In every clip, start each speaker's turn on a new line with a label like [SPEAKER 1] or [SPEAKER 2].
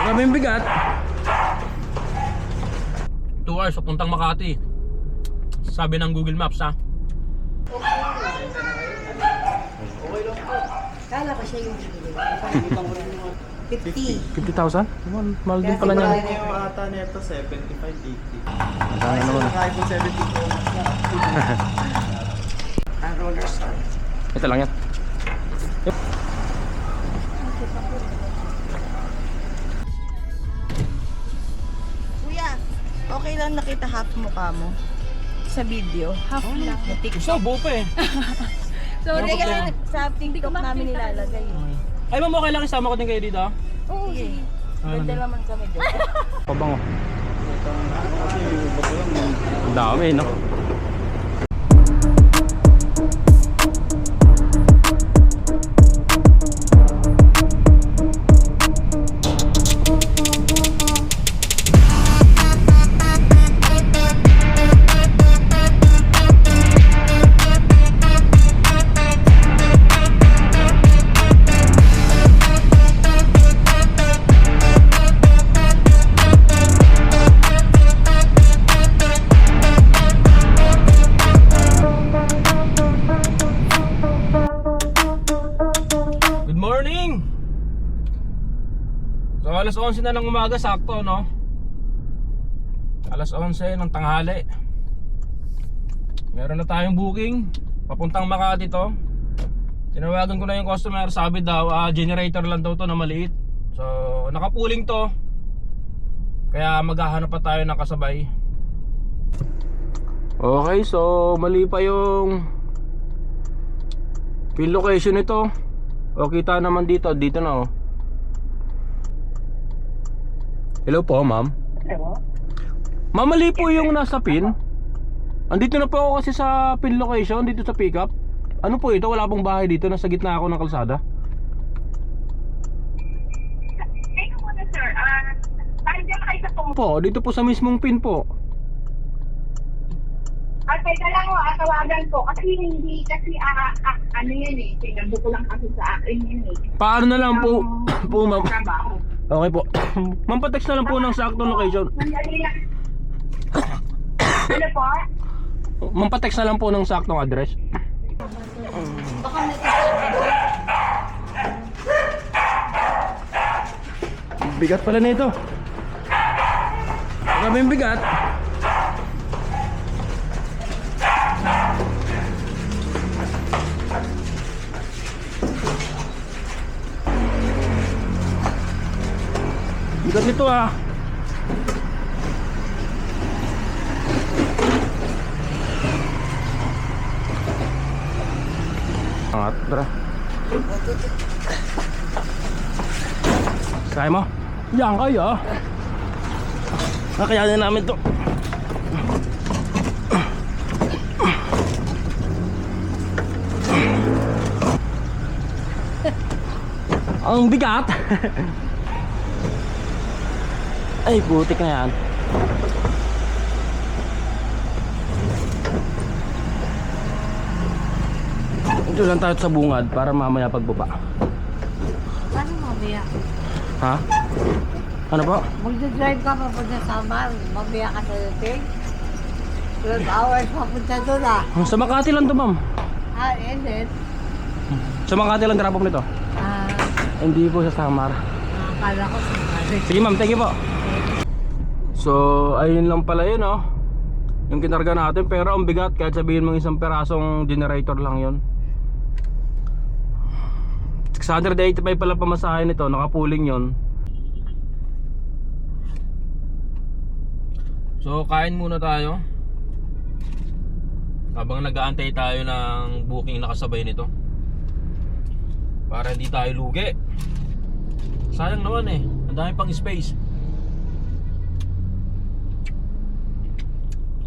[SPEAKER 1] Maraming bigat. 2 hours papuntang Makati. Sabi ng Google Maps ha.
[SPEAKER 2] Kala ko siya yung binili. 50.
[SPEAKER 1] 50,000? Mahal din pala niya.
[SPEAKER 3] Yung ata nito 75-80.
[SPEAKER 1] Ano naman?
[SPEAKER 3] Kahit po 70 Pro Max na.
[SPEAKER 2] Ang roller store.
[SPEAKER 1] Ito lang yan.
[SPEAKER 2] Kuya, okay lang nakita half mukha mo sa video. Half lang.
[SPEAKER 1] Gusto, buo pa eh.
[SPEAKER 2] Sorry kasi sa TikTok namin nilalagay.
[SPEAKER 1] Ay ma'am, okay lang isama ko din kayo dito.
[SPEAKER 2] Oo, sige. Ganda naman kami dyan.
[SPEAKER 1] Pabango. Ang dami no? So alas 11 na ng umaga, sakto no? Alas 11 ng tanghali. Meron na tayong booking papuntang Makati to. Tinawagan ko na yung customer, sabi daw generator lang daw to na maliit. So nakapuling to, kaya maghahanap pa tayo ng kasabay. Okay, so mali pa yung pin location nito. O kita naman dito na oh. Hello po, ma'am.
[SPEAKER 2] Hello?
[SPEAKER 1] Ma'am, mali po yung nasa pin. Andito na po ako kasi sa pin location, dito sa pickup. Ano po ito? Wala pong bahay dito, nasa gitna ako ng kalsada.
[SPEAKER 4] Teka muna sir, nandiyan kayo sa phone.
[SPEAKER 1] Po, dito po sa mismong pin po.
[SPEAKER 4] Teka lang ho, tawagan ko. Kasi hindi, kasi ano yan eh, sinabi ko lang kasi sa akin yun eh.
[SPEAKER 1] Paano na lang po, po ma'am.
[SPEAKER 4] Trabaho.
[SPEAKER 1] Okay po. Ma'am, patext na lang po ng saktong location.
[SPEAKER 4] Mandali lang. Ano po?
[SPEAKER 1] Ma'am, patext na lang po ng saktong address. Bigat pala nito. Maraming bigat. Bigat nito ah. Angat, tara. Kaya mo? Yan kaya. Kakayanin namin to. Ang bigat. Ay, butik na yan. Ito lang tayo sa bungad para mamaya pagbaba.
[SPEAKER 5] Ano mamaya?
[SPEAKER 1] Ha? Ano po?
[SPEAKER 5] Magdadrive ka papunta sa Samar, mamaya ka sa dating. 12 hours papunta doon ah.
[SPEAKER 1] Sa Makati lang to, ma'am.
[SPEAKER 5] And then,
[SPEAKER 1] Sa Makati lang drop off nito. Hindi po sa Samar.
[SPEAKER 5] akala ko sa Samar.
[SPEAKER 1] Sige ma'am, thank you po. So, ayun lang pala yun oh. Yung kinarga natin, pero ang bigat. Kahit sabihin mong isang perasong generator lang yun. 685 pala pamasahin nito, nakapuling yun. So kain muna tayo habang nag-aantay tayo ng booking na kasabay nito, para hindi tayo lugi. Sayang naman eh, ang dami pang space.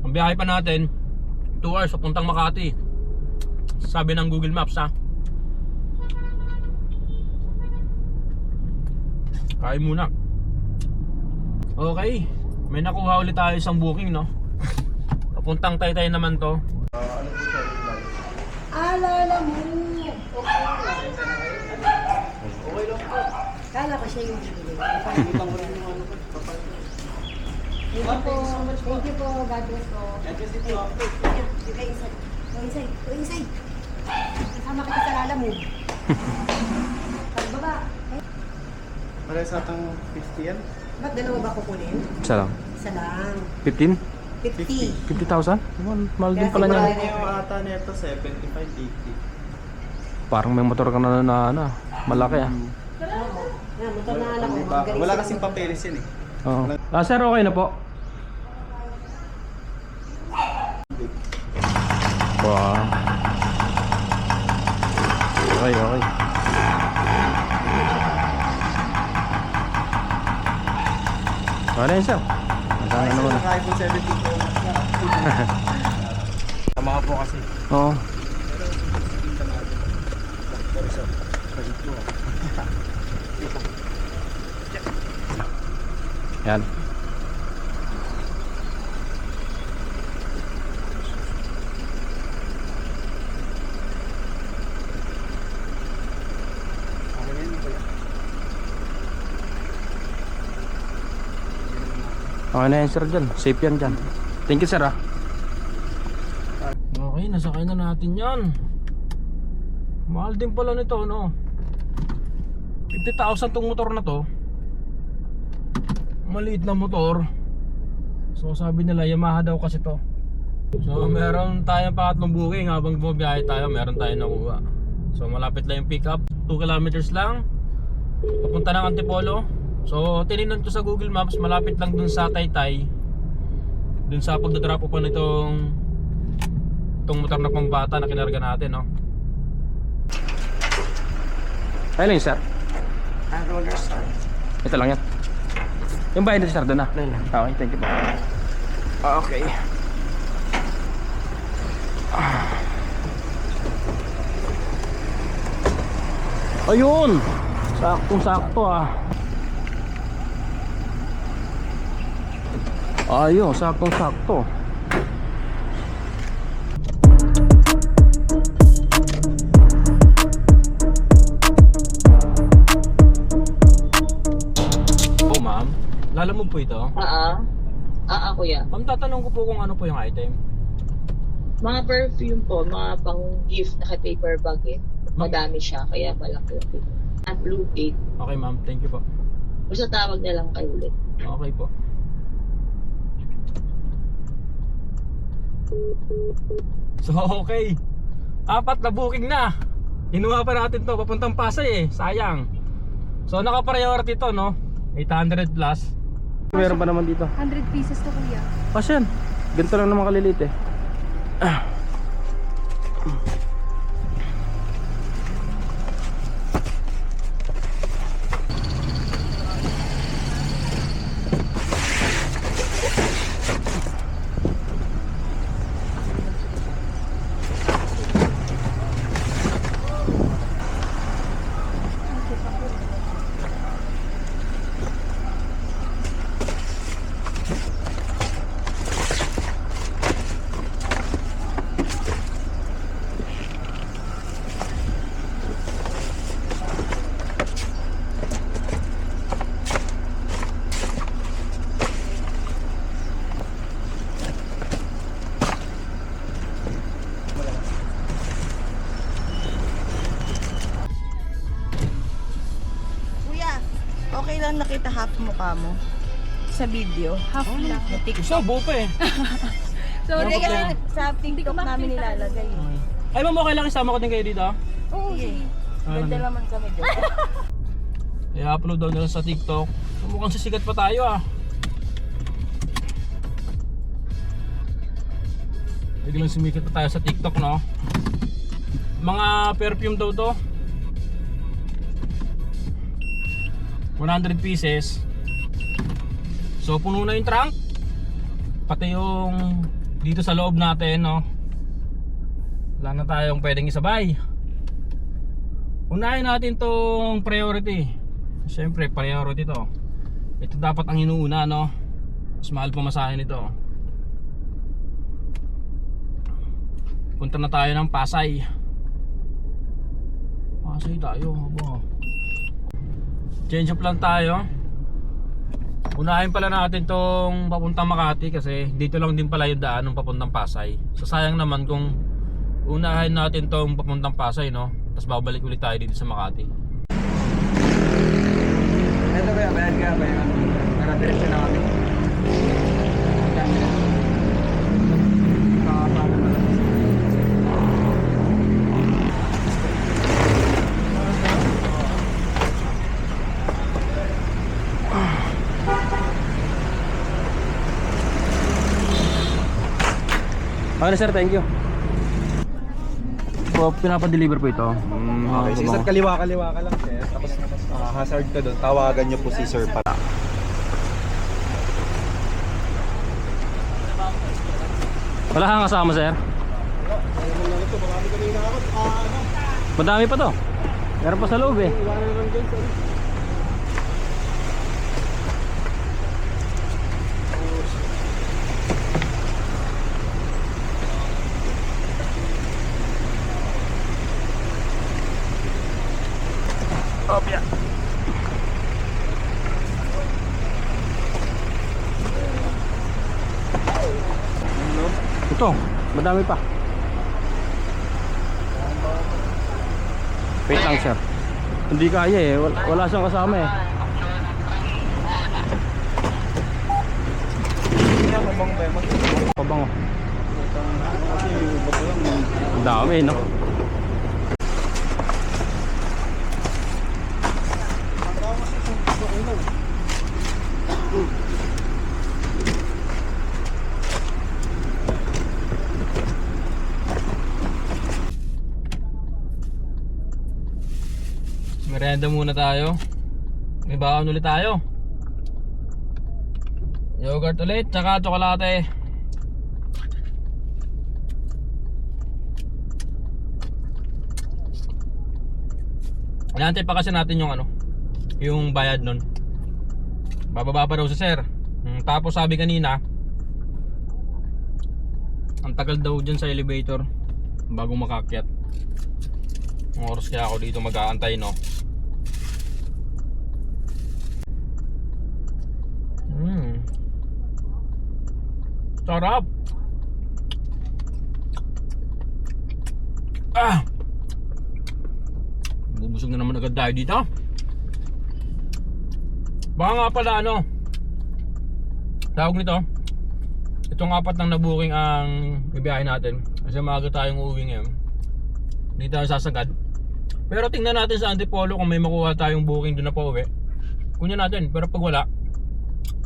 [SPEAKER 1] Ang biyahe pa natin 2 hours papuntang Makati, sabi ng Google Maps ha. Kain muna. Okay, may nakuha ulit tayo isang booking no. Papuntang Taytay naman to.
[SPEAKER 2] Alala mo.
[SPEAKER 3] Okay lang po.
[SPEAKER 2] Kala
[SPEAKER 5] Akala ko siya yung bibili. Thank you po. God bless po. Yung inside. Kasama kita sa lala mo. Pagbaba.
[SPEAKER 3] Parehas atang 50 yan.
[SPEAKER 5] Ba't dalawa ba kukunin?
[SPEAKER 1] Isa lang.
[SPEAKER 5] Isa lang.
[SPEAKER 1] 15?
[SPEAKER 5] 50.
[SPEAKER 1] 50,000? Mahal din pala
[SPEAKER 3] Wala
[SPEAKER 1] niyan.
[SPEAKER 3] na yung ata nito 75, 80.
[SPEAKER 1] Parang may motor ka na malaki ah.
[SPEAKER 5] Yan, motor na alam mo.
[SPEAKER 3] Wala kasing papeles yan eh.
[SPEAKER 1] Oo. Sir, okay na po. Wow. Okay. Ano yun, sir? Masama naman.
[SPEAKER 3] Naka-iPhone 17 Pro Max na. Tama ka po kasi.
[SPEAKER 1] Oo. Yan. Okay na yan, sir, dyan. Safe yan dyan. Thank you, sir, ah. Okay, nasakay na natin yan. Mahal din pala nito, no? 50,000 tong motor na to. Maliit na motor. So sabi nila Yamaha daw kasi to. So meron tayong pangatlong booking habang bumabiyahe tayo, meron tayong nakuha. So malapit lang yung pick up, 2 kilometers lang. Papunta ng Antipolo. So tinignan ko sa Google Maps, malapit lang dun sa Taytay. Dun sa pagdadrop pa nitong motor na pambata na kinarga natin, no? Ayun sir. Ito lang yan. Yung bayad na sir doon na. Okay, thank you po. Okay. Ayun! Saktong-sakto ah. Ayun, saktong-sakto. Oh ma'am, lalamog po ito?
[SPEAKER 6] Kuya.
[SPEAKER 1] Ma'am, tatanong ko po kung ano po yung item.
[SPEAKER 6] Mga perfume po, mga pang gift na paper bag eh. Madami siya, kaya malaki yung pin. At blue tape.
[SPEAKER 1] Okay ma'am, thank you po.
[SPEAKER 6] Basta tawag na lang kayo ulit.
[SPEAKER 1] Okay po. So okay, 4 na booking na. Kinuha pa natin to, papuntang Pasay eh, sayang. So naka-priority to, no? 800 plus. Meron pa naman dito.
[SPEAKER 7] 100 pieces to kuya.
[SPEAKER 1] Pasyan, ganito lang naman kalilit eh.
[SPEAKER 2] Kuya, okay lang nakita half mukha mo sa video.
[SPEAKER 7] Half lang.
[SPEAKER 2] Sa TikTok.
[SPEAKER 1] So, buo pa eh.
[SPEAKER 7] Sorry
[SPEAKER 2] Hindi kasi
[SPEAKER 7] kasi.
[SPEAKER 2] sa TikTok namin nilalagay.
[SPEAKER 1] Ay ma'am, okay lang isama ko din kayo dito.
[SPEAKER 7] Oo,
[SPEAKER 2] Sige.
[SPEAKER 7] sige.
[SPEAKER 2] Ganda naman kami dyan.
[SPEAKER 1] I-upload daw nila sa TikTok. So, mukhang sisikat pa tayo ah. Biglang sumikat pa tayo sa TikTok, no? Mga perfume daw to. 100 pieces. So puno na yung trunk. Pati yung dito sa loob natin, no? Wala na tayong pwedeng isabay. Unahin natin tong priority. Siyempre priority to. Ito dapat ang inuuna, no? Mas mahal pamasahin ito. Punta na tayo ng Pasay. Pasay tayo, haba. change of plan tayo. Unahin pala natin tong papuntang Makati kasi dito lang din pala yung daan ng papuntang Pasay. So sayang naman kung unahin natin tong papuntang Pasay, no? Tapos babalik ulit tayo dito sa Makati.
[SPEAKER 3] Ito ba, bayad ka ba yung naradiretsyon na kami?
[SPEAKER 1] Okay sir, thank you. So, pinapadeliver po ito.
[SPEAKER 8] Okay, si sir, kaliwa ka lang sir. Tapos hazard ka doon, tawagan nyo po si sir para.
[SPEAKER 1] Wala kang kasama sir? Madami pa to. Meron pa sa loob eh. Opya. Ito, madami pa. Wait lang sir. Hindi kaya eh, wala siyang kasama eh. Pabango. Ang dami no. Merienda muna tayo. May baon ulit tayo. Yogurt ulit, tsaka tsokolate. Inaantay pa kasi natin yung yung bayad nun. Bababa pa daw si sir. Tapos sabi kanina, ang tagal daw dyan sa elevator bago makakyat. Ang oras kaya ako dito mag-aantay, no? Sarap. Bubusog na naman agad tayo dito. Baka nga pala tawag nito, itong 4 ng nabuking ang bibiyahin natin. Kasi maaga tayong uuwi ngayon. Hindi tayo sasagad. Pero tingnan natin sa Antipolo kung may makuha tayong booking doon na pauwi. Kunin natin, pero pag wala,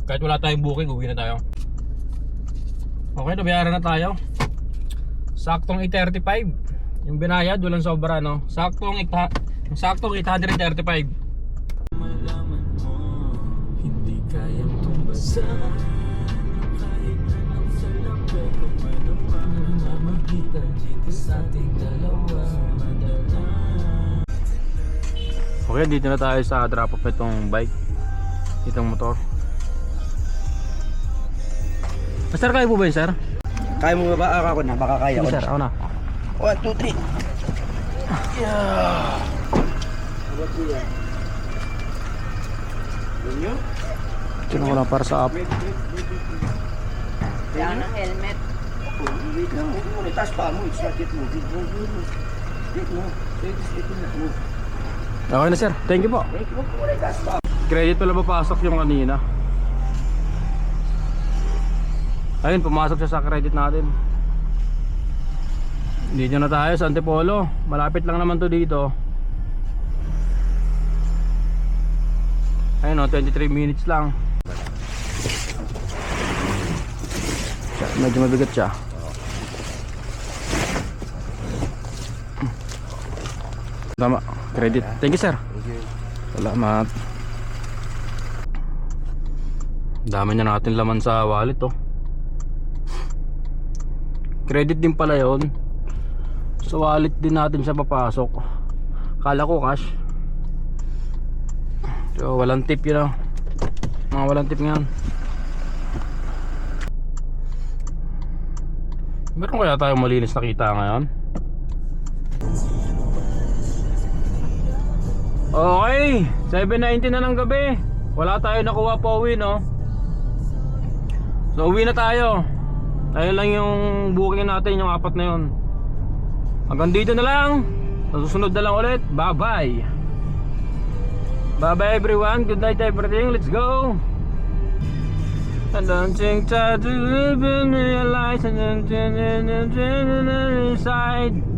[SPEAKER 1] kahit wala tayong booking, uwi na tayo. Okay, nabayaran na tayo. Saktong 835. Yung binayad, walang sobra, no? Saktong 835. Hindi kayang tumbasan kahit anong salapay kung ano ang namamagitan dito sa ating dalawa. Okay, dito na tayo sa drop off itong bike, itong motor. Sir, kaya po ba yun, sir?
[SPEAKER 3] Kaya mo ba? Ako na, baka kaya ko.
[SPEAKER 1] Sir, ako na.
[SPEAKER 3] 1, 2, 3. Yeah.
[SPEAKER 1] Ito ko lang para sa app.
[SPEAKER 2] Kaya ng helmet.
[SPEAKER 3] Wait lang, huwag mo na. Taas pa mo. It's not yet moving. Wait mo.
[SPEAKER 1] Okay na, sir. Thank you po. Credit pala papasok yung kanina. Ayun, pumasok siya sa credit natin. Dito na tayo sa Antipolo. Malapit lang naman to dito. Ayun o, 23 minutes lang. Medyo mabigat siya. Tama, credit. Thank you, sir. Salamat. Dami na natin laman sa wallet oh. Credit din pala yun. Sa wallet din natin siya papasok. Kala ko cash. So walang tip yun oh. Mga walang tip ngayon. Meron kaya tayong malinis na kita ngayon? Okay, 7:19 na ng gabi. Wala tayo nakuha pa uwi, no? So uwi na tayo. Ayun lang yung booking natin, yung 4 na yun. Hanggang dito na lang. Sa susunod na lang ulit. Bye bye. Bye bye everyone. Good night everything. Let's go. I don't think that to live in real life and then inside.